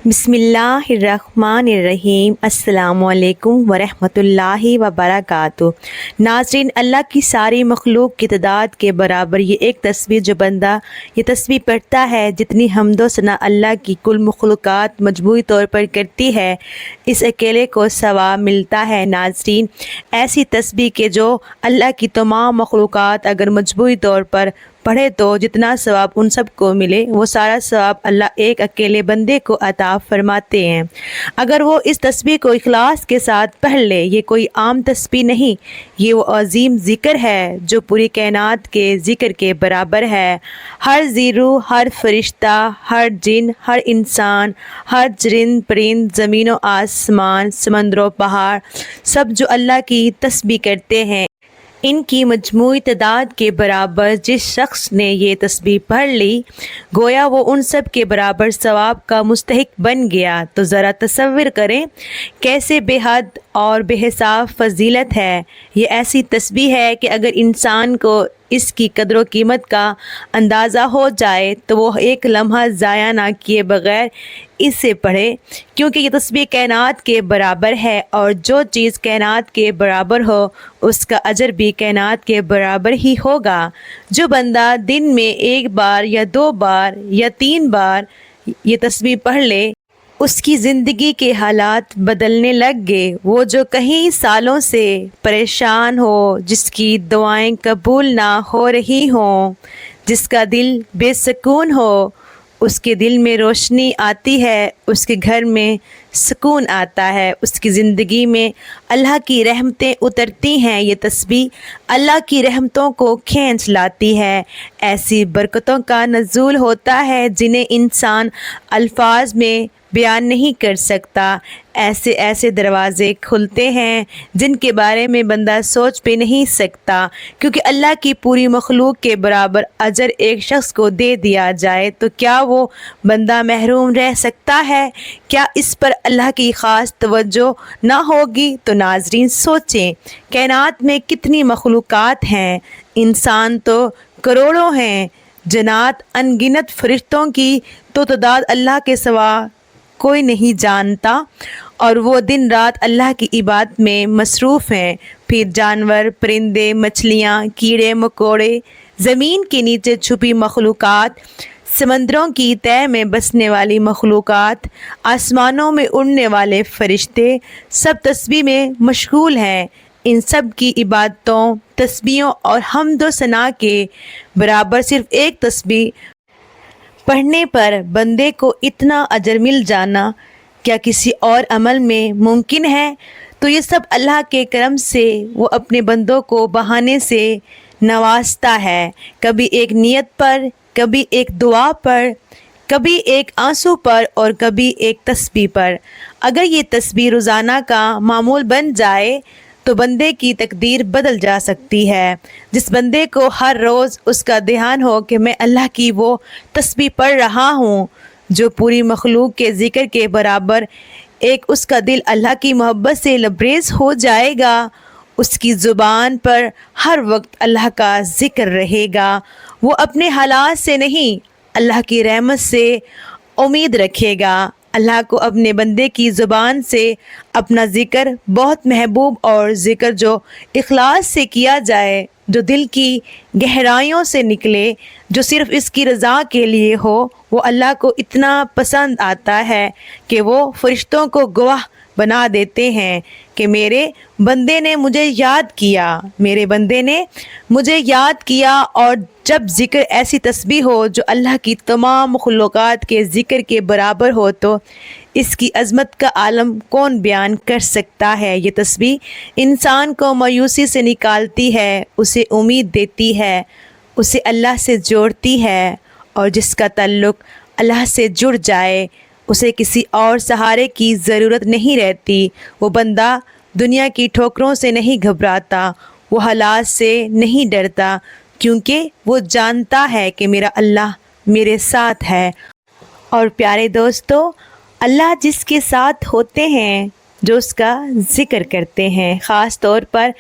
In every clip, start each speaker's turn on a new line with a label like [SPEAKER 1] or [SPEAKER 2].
[SPEAKER 1] بسم اللہ الرحمن الرحیم۔ السلام علیکم ورحمۃ اللہ وبرکاتہ۔ ناظرین، اللہ کی ساری مخلوق کی تعداد کے برابر یہ ایک تسبیح جو بندہ یہ تسبیح پڑھتا ہے، جتنی حمد و ثنا اللہ کی کل مخلوقات مجموعی طور پر کرتی ہے، اس اکیلے کو ثواب ملتا ہے۔ ناظرین، ایسی تسبیح کہ جو اللہ کی تمام مخلوقات اگر مجموعی طور پر پڑھے تو جتنا ثواب ان سب کو ملے، وہ سارا ثواب اللہ ایک اکیلے بندے کو عطا فرماتے ہیں اگر وہ اس تسبیح کو اخلاص کے ساتھ پڑھ لے۔ یہ کوئی عام تسبیح نہیں، یہ وہ عظیم ذکر ہے جو پوری کائنات کے ذکر کے برابر ہے۔ ہر ذی روح، ہر فرشتہ، ہر جن، ہر انسان، ہر چرند پرند، زمین و آسمان، سمندر و پہاڑ، سب جو اللہ کی تسبیح کرتے ہیں، ان کی مجموعی تعداد کے برابر جس شخص نے یہ تسبیح پڑھ لی، گویا وہ ان سب کے برابر ثواب کا مستحق بن گیا۔ تو ذرا تصور کریں کیسے بے حد اور بے حساب فضیلت ہے۔ یہ ایسی تسبیح ہے کہ اگر انسان کو اس کی قدر و قیمت کا اندازہ ہو جائے تو وہ ایک لمحہ ضائع نہ کیے بغیر اسے پڑھے، کیونکہ یہ تسبیح کائنات کے برابر ہے، اور جو چیز کائنات کے برابر ہو اس کا اجر بھی کائنات کے برابر ہی ہوگا۔ جو بندہ دن میں ایک بار یا 2 بار یا 3 بار یہ تسبیح پڑھ لے، اس کی زندگی کے حالات بدلنے لگ گئے۔ وہ جو کئی سالوں سے پریشان ہو، جس کی دعائیں قبول نہ ہو رہی ہوں، جس کا دل بے سکون ہو، اس کے دل میں روشنی آتی ہے، اس کے گھر میں سکون آتا ہے، اس کی زندگی میں اللہ کی رحمتیں اترتی ہیں۔ یہ تسبیح اللہ کی رحمتوں کو کھینچ لاتی ہے، ایسی برکتوں کا نزول ہوتا ہے جنہیں انسان الفاظ میں بیان نہیں کر سکتا۔ ایسے ایسے دروازے کھلتے ہیں جن کے بارے میں بندہ سوچ بھی نہیں سکتا، کیونکہ اللہ کی پوری مخلوق کے برابر اجر ایک شخص کو دے دیا جائے تو کیا وہ بندہ محروم رہ سکتا ہے؟ کیا اس پر اللہ کی خاص توجہ نہ ہوگی؟ تو ناظرین سوچیں، کائنات میں کتنی مخلوقات ہیں، انسان تو کروڑوں ہیں، جنات ان گنت فرشتوں کی تو تعداد اللہ کے سوا کوئی نہیں جانتا، اور وہ دن رات اللہ کی عبادت میں مصروف ہیں۔ پھر جانور، پرندے، مچھلیاں، کیڑے مکوڑے، زمین کے نیچے چھپی مخلوقات، سمندروں کی تہہ میں بسنے والی مخلوقات، آسمانوں میں اڑنے والے فرشتے، سب تسبیح میں مشغول ہیں۔ ان سب کی عبادتوں، تسبیحوں اور حمد و ثنا کے برابر صرف ایک تسبیح پڑھنے پر بندے کو اتنا اجر مل جانا کیا کسی اور عمل میں ممکن ہے؟ تو یہ سب اللہ کے کرم سے وہ اپنے بندوں کو بہانے سے نوازتا ہے، کبھی ایک نیت پر، کبھی ایک دعا پر، کبھی ایک آنسو پر، اور کبھی ایک تسبیح پر۔ اگر یہ تسبیح روزانہ کا معمول بن جائے تو بندے کی تقدیر بدل جا سکتی ہے۔ جس بندے کو ہر روز اس کا دھیان ہو کہ میں اللہ کی وہ تسبیح پڑھ رہا ہوں جو پوری مخلوق کے ذکر کے برابر، ایک اس کا دل اللہ کی محبت سے لبریز ہو جائے گا، اس کی زبان پر ہر وقت اللہ کا ذکر رہے گا، وہ اپنے حالات سے نہیں اللہ کی رحمت سے امید رکھے گا۔ اللہ کو اپنے بندے کی زبان سے اپنا ذکر بہت محبوب، اور ذکر جو اخلاص سے کیا جائے، جو دل کی گہرائیوں سے نکلے، جو صرف اس کی رضا کے لیے ہو، وہ اللہ کو اتنا پسند آتا ہے کہ وہ فرشتوں کو گواہ بنا دیتے ہیں کہ میرے بندے نے مجھے یاد کیا، میرے بندے نے مجھے یاد کیا۔ اور جب ذکر ایسی تسبیح ہو جو اللہ کی تمام مخلوقات کے ذکر کے برابر ہو تو اس کی عظمت کا عالم کون بیان کر سکتا ہے؟ یہ تسبیح انسان کو مایوسی سے نکالتی ہے، اسے امید دیتی ہے، اسے اللہ سے جوڑتی ہے، اور جس کا تعلق اللہ سے جڑ جائے اسے کسی اور سہارے کی ضرورت نہیں رہتی۔ وہ بندہ دنیا کی ٹھوکروں سے نہیں گھبراتا، وہ حالات سے نہیں ڈرتا، کیونکہ وہ جانتا ہے کہ میرا اللہ میرے ساتھ ہے۔ اور پیارے دوستو، اللہ جس کے ساتھ ہوتے ہیں جو اس کا ذکر کرتے ہیں، خاص طور پر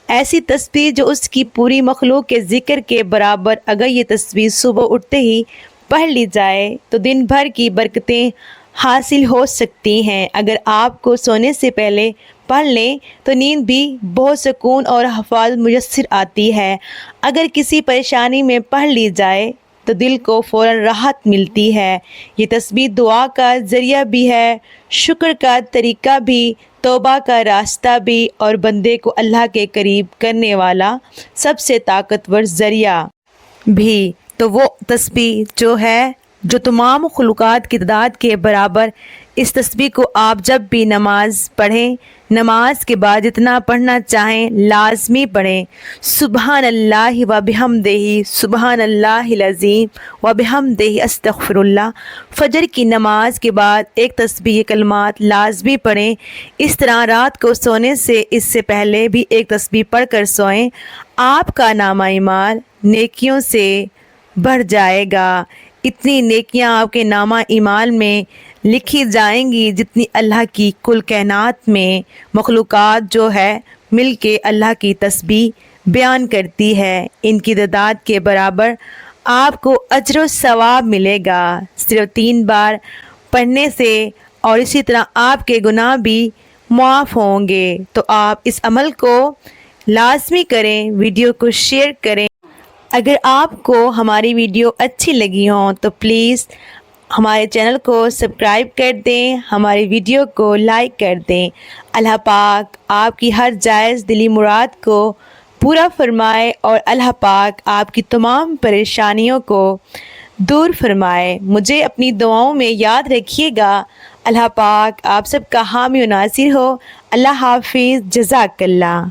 [SPEAKER 1] ایسی تسبیح جو اس کی پوری مخلوق کے ذکر کے برابر، اگر یہ تسبیح صبح اٹھتے ہی پڑھ لی جائے تو دن بھر کی برکتیں حاصل ہو سکتی ہیں۔ اگر آپ کو سونے سے پہلے پڑھ لیں تو نیند بھی بہت سکون اور حفاظت میسر آتی ہے۔ اگر کسی پریشانی میں پڑھ لی جائے تو دل کو فوراً راحت ملتی ہے۔ یہ تسبیح دعا کا ذریعہ بھی ہے، شکر کا طریقہ بھی، توبہ کا راستہ بھی، اور بندے کو اللہ کے قریب کرنے والا سب سے طاقتور ذریعہ بھی۔ تو وہ تسبیح جو تمام مخلوقات کی تعداد کے برابر، اس تسبیح کو آپ جب بھی نماز پڑھیں، نماز کے بعد جتنا پڑھنا چاہیں لازمی پڑھیں۔ سبحان اللہ و بحمدہ، سبحان اللہ العظیم و بحمدہ، استغفر اللہ۔ فجر کی نماز کے بعد ایک تسبیح کلمات لازمی پڑھیں۔ اس طرح رات کو سونے سے اس سے پہلے بھی ایک تسبیح پڑھ کر سوئیں، آپ کا نامہ اعمال نیکیوں سے بڑھ جائے گا۔ اتنی نیکیاں آپ کے نامہ اعمال میں لکھی جائیں گی جتنی اللہ کی کل کائنات میں مخلوقات جو ہے مل کے اللہ کی تسبیح بیان کرتی ہے، ان کی تعداد کے برابر آپ کو اجر و ثواب ملے گا صرف 3 بار پڑھنے سے، اور اسی طرح آپ کے گناہ بھی معاف ہوں گے۔ تو آپ اس عمل کو لازمی کریں، ویڈیو کو شیئر کریں۔ اگر آپ کو ہماری ویڈیو اچھی لگی ہوں تو پلیز ہمارے چینل کو سبسکرائب کر دیں، ہماری ویڈیو کو لائک کر دیں۔ اللہ پاک آپ کی ہر جائز دلی مراد کو پورا فرمائے، اور اللہ پاک آپ کی تمام پریشانیوں کو دور فرمائے۔ مجھے اپنی دعاؤں میں یاد رکھیے گا۔ اللہ پاک آپ سب کا حامی و ناصر ہو۔ اللہ حافظ، جزاک اللہ۔